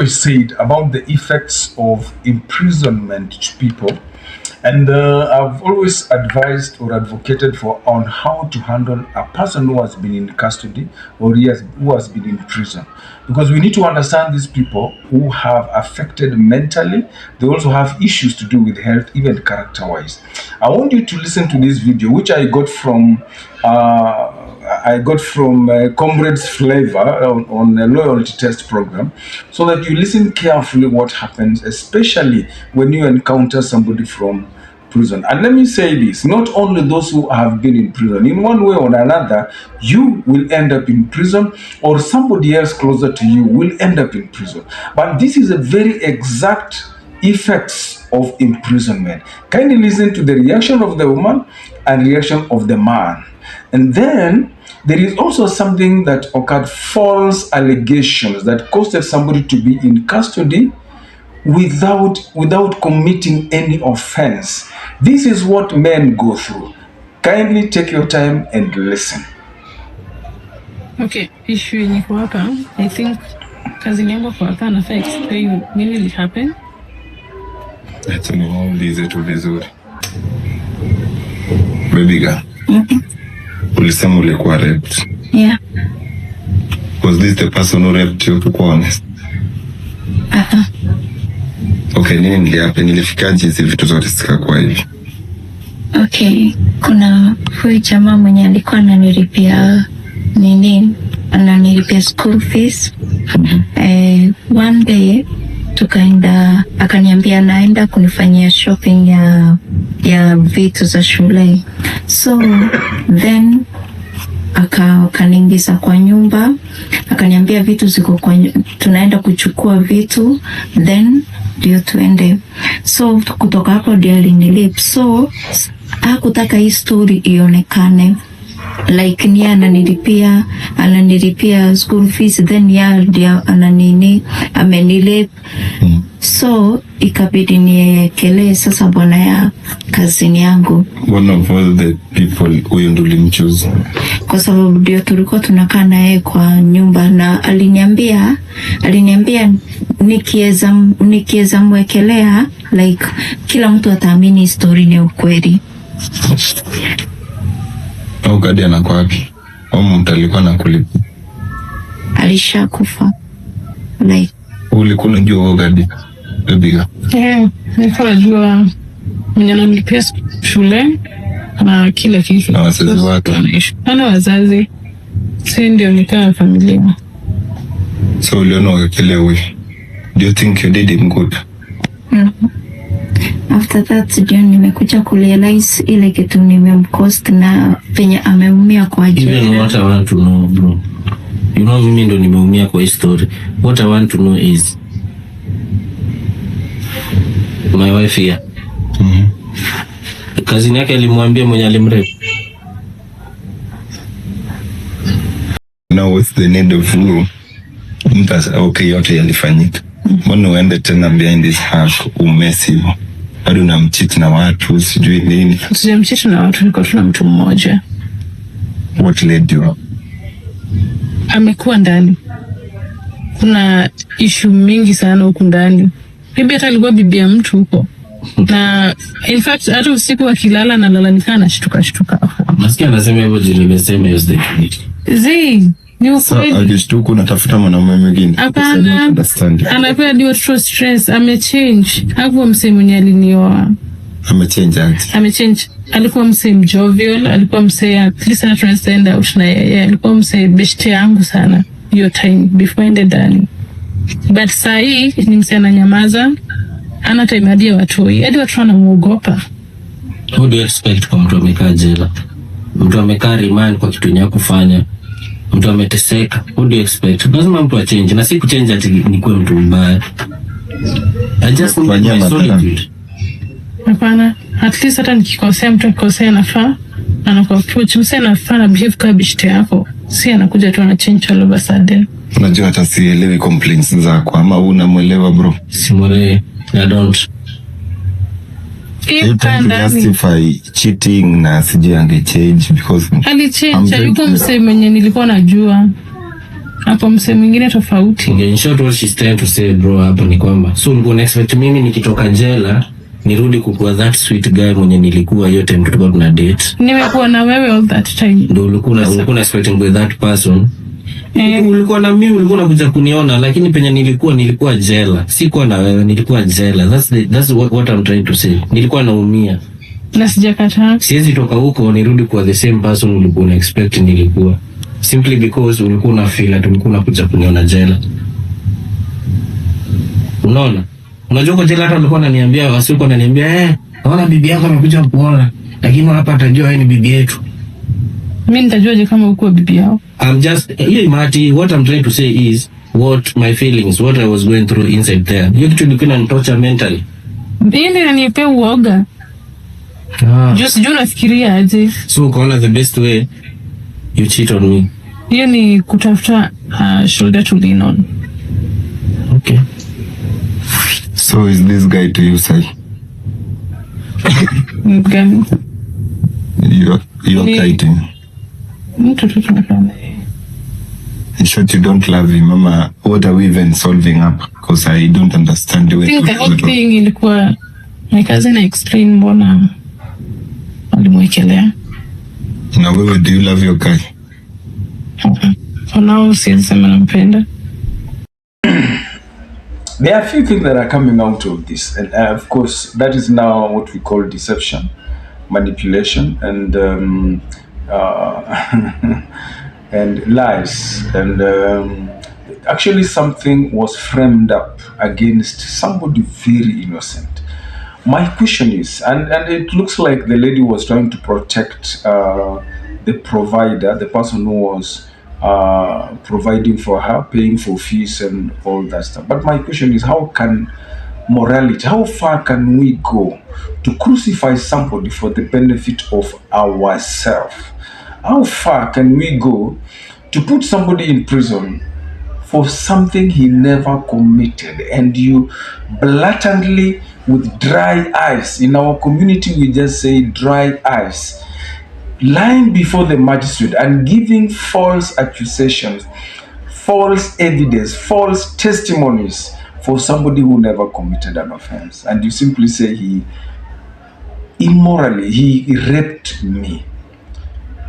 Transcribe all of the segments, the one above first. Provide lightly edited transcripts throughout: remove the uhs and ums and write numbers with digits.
always said about the effects of imprisonment to people. And I've always advised or advocated for on how to handle a person who has been in custody or who has been in prison. Because we need to understand these people who have affected mentally. They also have issues to do with health, even character-wise. I want you to listen to this video, which I got from Comrades Flavor on a loyalty test program, so that you listen carefully what happens, especially when you encounter somebody from prison. And let me say this, not only those who have been in prison, in one way or another, you will end up in prison, or somebody else closer to you will end up in prison. But this is a very exact effects of imprisonment. Kindly listen to the reaction of the woman and reaction of the man. And then there is also something that occurred, false allegations that caused somebody to be in custody without committing any offense. This is what men go through. Kindly take your time and listen. Okay, issue yenye kwa hapa, I think kazi yangu kwa hapa nafaa explain nini li happen. Acha niwaulize tu vizuri. Baby girl. Ulisema ulikuwa raped. Yeah. Was this the person who raped you, to be honest? Okay, nini nilihappen? Nilifikaje hizi vitu zote zikakuwa hivi? Okay, kuna huyu jamaa mwenye alikuwa ananilipia school fees. One day tukaenda, akaniambia naenda kunifanyia shopping ya vitu za shule. So then akaniingiza kwa nyumba, akaniambia vitu ziko tunaenda kuchukua vitu, then ndio tuende. So kutoka hapo ndio alinilip. So hakutaka hii story ionekane like ni ananilipia school fees, then ndio amenilip. So ikabidi niekelee sasa bwana ya kazini yangu. One of all the people huyo ndio ulimchoose? Kwa sababu ndio tulikuwa tunakaa naye kwa nyumba, na aliniambia nikiweza mwekelea like kila mtu ataamini story ni ukweli. Au gadi anakuwa wapi? Au mtu alikuwa anakulipa? Alishakufa. Like ulikuwa unajua gadi? Biga. Nilikuwa najua mwenye ananilipia shule na kila kitu. Na wazazi wake? Ana wazazi. Si ndio nikaa familia. So uliona wakile huyu. Do you think you did him good? After that ndio nimekuja kurealize ile kitu nimemcost na penye ameumia kwa ajili. Even what I want to know, bro. You know mimi ndo nimeumia kwa hii story. What I want to know is my wife here. Kazini yake alimwambia mwenye alimrape. Now what's the need of you? Okay, yote yalifanyika. Mbona uende tena behind this hack umesi? Bado unamcheat na watu sijui nini? Sijamcheat na watu, niko tuna mtu mmoja. What led you? Amekuwa ndani. Kuna issue mingi sana huko ndani. Bibi hata alikuwa bibi ya mtu huko. Na in fact hata usiku akilala na lala nikaa nashtuka hapo. Nasikia anasema hivyo jini nimesema hiyo state. Ni ukweli. Akishtuka unatafuta mwanaume mwingine. Hapana. Anapewa ndio stress, amechange. Hapo msee mwenye alinioa. Amechange. Alikuwa msee jovial, alikuwa msee at least ana transcend out na yeye. Alikuwa msee best yangu sana hiyo time before ende ndani. But saa hii ni msee ananyamaza. Ana time hadi watu wanamuogopa. What do you expect kwa mtu amekaa jela? Mtu amekaa remand kwa kitu nyako kufanya. Mtu ameteseka. What do you expect? Lazima mtu achange. Na si kuchange ati nikuwe mtu mbaya. I just need my solitude. Hapana. At least hata nikikosea mtu akikosea nafaa. Anakuwa approach. Msee anafaa na behave kama bishte yako. Si anakuja tu ana change all of a sudden. Unajua hata sielewi complaints zako ama unamwelewa bro? Simwelewi. I don't. You can justify cheating na sijui ange change because alichange. Alikuwa msee mwenye nilikuwa najua. hapo msee mwingine tofauti. Okay, in short what she's trying to say bro hapo ni kwamba so ulikuwa expect mimi nikitoka jela nirudi kukuwa that sweet guy mwenye nilikuwa yote mtoto tuna date. Nimekuwa na wewe all that time. Ndio ulikuwa expecting with that person. Ulikuwa na mimi, ulikuwa unakuja kuniona, lakini penye nilikuwa jela. Sikuwa na wewe, nilikuwa jela. That's what I'm trying to say. Nilikuwa naumia. Na sijakataa. Siwezi toka huko nirudi kwa the same person ulikuwa una expect nilikuwa. Simply because ulikuwa una feel ati ulikuwa unakuja kuniona jela. Unaona? Unajua kwa jela hata walikuwa wananiambia, wasiokuwa wananiambia, naona bibi yako amekuja kuona, lakini hapa atajua yeye ni bibi yetu. Mimi nitajuaje kama uko bibi yao? I'm just Marty, what I'm trying to say is what my feelings, what I was going through inside there. You actually couldn't torture mentally. Ndio inanipea uoga. Just juu nafikiria aje. So ukaona the best way you cheat on me. Hiyo ni kutafuta shoulder to lean on. Okay. So is this guy to you, Sai? Gani? You're kiting. Mtu tunafanya. In short, you don't love him, Mama. What are we even solving up? Because I don't understand the way. I think the whole thing ilikuwa my cousin explain mbona alimwekelea. Na wewe, do you love your guy? For now, siwezi sema nampenda. There are a few things that are coming out of this, and of course, that is now what we call deception, manipulation, and and lies. And actually, something was framed up against somebody very innocent. My question is, and it looks like the lady was trying to protect the provider, the person who was providing for her, paying for fees and all that stuff. But my question is, how can morality, how far can we go to crucify somebody for the benefit of ourselves? How far can we go to put somebody in prison for something he never committed, and you blatantly, with dry eyes, in our community we just say dry eyes, lying before the magistrate and giving false accusations, false evidence, false testimonies for somebody who never committed an offense, and you simply say he raped me.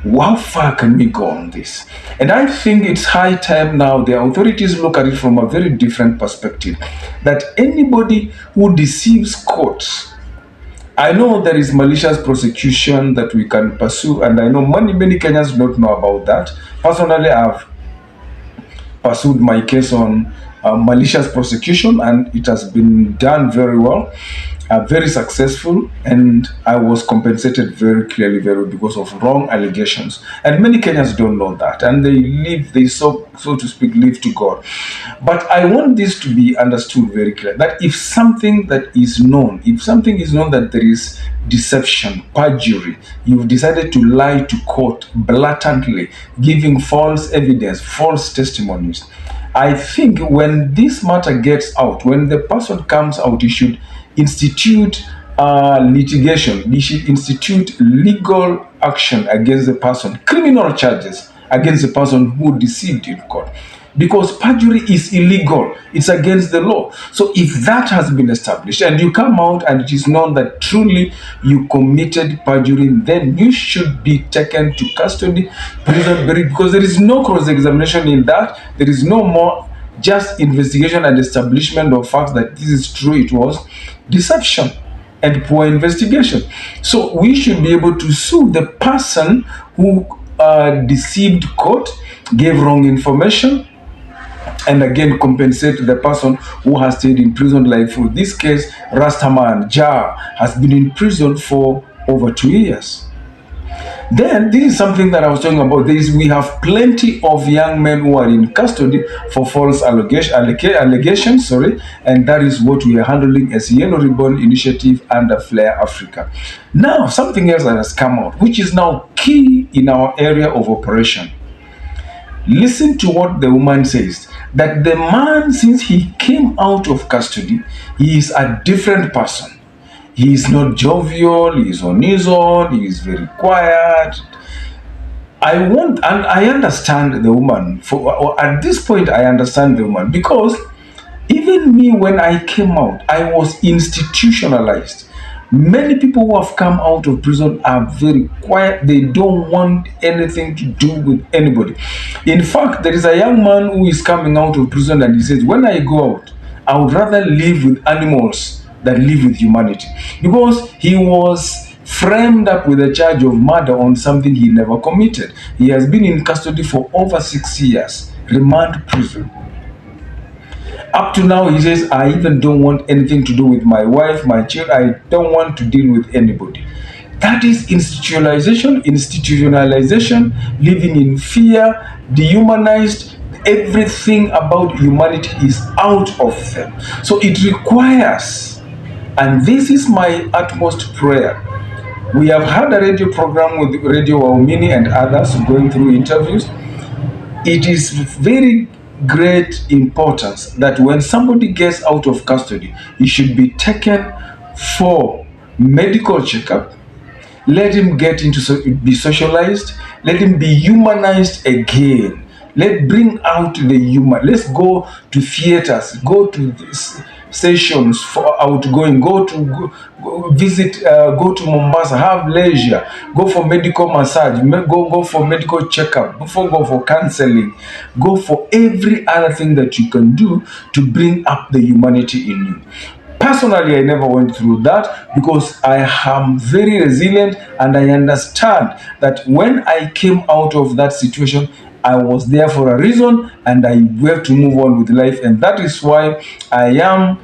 How far can we go on this? And I think it's high time now the authorities look at it from a very different perspective, that anybody who deceives courts, I know there is malicious prosecution that we can pursue, and I know many Kenyans don't know about that. Personally, I've pursued my case on malicious prosecution, and it has been done very well, very successful, and I was compensated very clearly, because of wrong allegations. And many Kenyans don't know that, and they so to speak, live to God. But I want this to be understood very clear, that if something is known that there is deception, perjury, you've decided to lie to court blatantly, giving false evidence, false testimonies, I think when this matter gets out, when the person comes out, he should institute litigation. He should institute legal action against the person, criminal charges against the person who deceived in court. Because perjury is illegal, it's against the law. So if that has been established and you come out and it is known that truly you committed perjury, then you should be taken to custody, prison, because there is no cross-examination in that. There is no more just investigation and establishment of facts that this is true, it was deception and poor investigation. So we should be able to sue the person who deceived court, gave wrong information, and again compensate the person who has stayed in prison. Like for this case, Rastaman Jar has been in prison for over 2 years. Then this is something that I was talking about. We have plenty of young men who are in custody for false allegations, and that is what we are handling as Yellow Ribbon Initiative under Flair Africa. Now, something else that has come out, which is now key in our area of operation. Listen to what the woman says, that the man, since he came out of custody, he is a different person. He is not jovial, he is on his own, he is very quiet. I want, and I understand the woman. For at this point, I understand the woman because even me, when I came out, I was institutionalized. Many people who have come out of prison are very quiet. They don't want anything to do with anybody. In fact, there is a young man who is coming out of prison and he says, when I go out, I would rather live with animals than live with humanity. Because he was framed up with a charge of murder on something he never committed. He has been in custody for over 6 years, remand prison. Up to now, he says, I even don't want anything to do with my wife, my children. I don't want to deal with anybody. That is institutionalization, living in fear, dehumanized. Everything about humanity is out of them. So it requires, and this is my utmost prayer. We have had a radio program with Radio Waumini and others going through interviews. It is very great importance that when somebody gets out of custody, he should be taken for medical checkup. Let him get into be socialized. Let him be humanized again. Let's bring out the human. Let's go to theaters, go to sessions for outgoing, go visit, go to Mombasa, have leisure, go for medical massage, go for medical checkup, go for counseling, go for every other thing that you can do to bring up the humanity in you. Personally, I never went through that because I am very resilient and I understand that when I came out of that situation, I was there for a reason and I have to move on with life. And that is why I am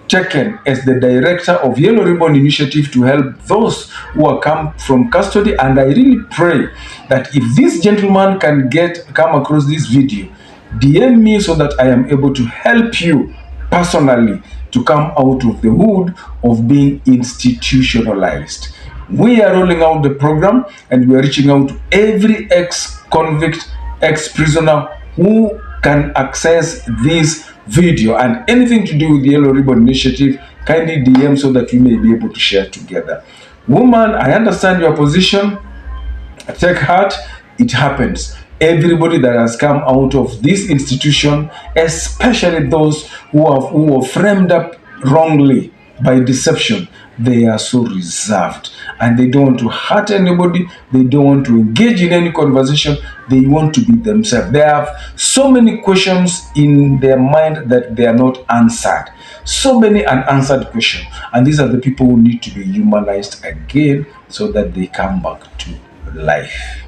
taken as the director of Yellow Ribbon Initiative to help those who are come from custody. And I really pray that if this gentleman can come across this video, DM me so that I am able to help you personally to come out of the hood of being institutionalized. We are rolling out the program and we are reaching out to every ex-convict, ex-prisoner who can access this video and anything to do with the Yellow Ribbon Initiative. Kindly DM so that we may be able to share together. Woman, I understand your position. Take heart. It happens. Everybody that has come out of this institution, especially those who were framed up wrongly by deception, they are so reserved and they don't want to hurt anybody. They don't want to engage in any conversation. They want to be themselves. They have so many questions in their mind that they are not answered. So many unanswered questions. And these are the people who need to be humanized again so that they come back to life.